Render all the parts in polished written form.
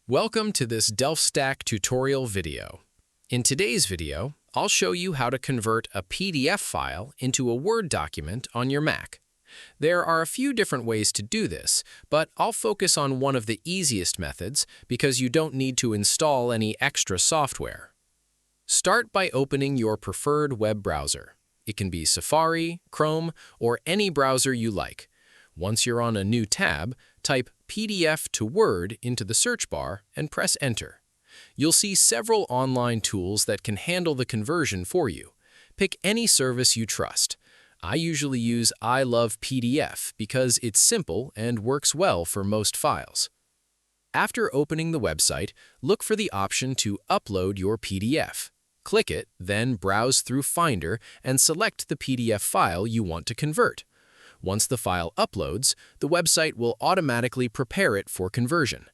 Welcome to this DelfStack tutorial video. In today's video, I'll show you how to convert a PDF file into a Word document on your Mac. There are a few different ways to do this, but I'll focus on one of the easiest methods because you don't need to install any extra software. Start by opening your preferred web browser. It can be Safari, Chrome, or any browser you like. Once you're on a new tab, type PDF to Word into the search bar and press Enter. You'll see several online tools that can handle the conversion for you. Pick any service you trust. I usually use I Love PDF because it's simple and works well for most files. After opening the website, look for the option to upload your PDF. Click it, then browse through Finder and select the PDF file you want to convert. Once the file uploads, the website will automatically prepare it for conversion.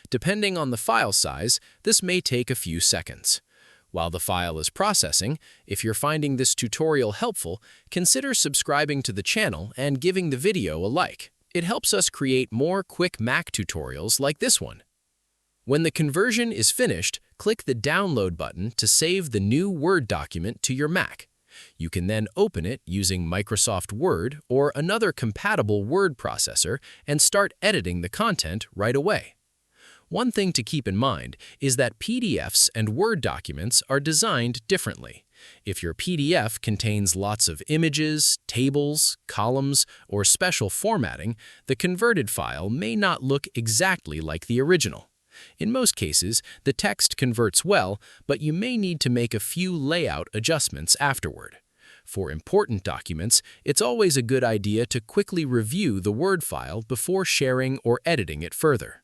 Depending on the file size, this may take a few seconds. While the file is processing, if you're finding this tutorial helpful, consider subscribing to the channel and giving the video a like. It helps us create more quick Mac tutorials like this one. When the conversion is finished, click the Download button to save the new Word document to your Mac. You can then open it using Microsoft Word or another compatible word processor and start editing the content right away. One thing to keep in mind is that PDFs and Word documents are designed differently. If your PDF contains lots of images, tables, columns, or special formatting, the converted file may not look exactly like the original. In most cases, the text converts well, but you may need to make a few layout adjustments afterward. For important documents, it's always a good idea to quickly review the Word file before sharing or editing it further.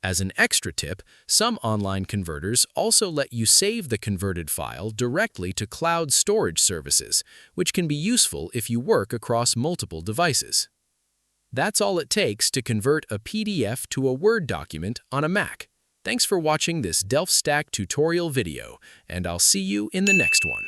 As an extra tip, some online converters also let you save the converted file directly to cloud storage services, which can be useful if you work across multiple devices. That's all it takes to convert a PDF to a Word document on a Mac. Thanks for watching this DelfStack tutorial video, and I'll see you in the next one.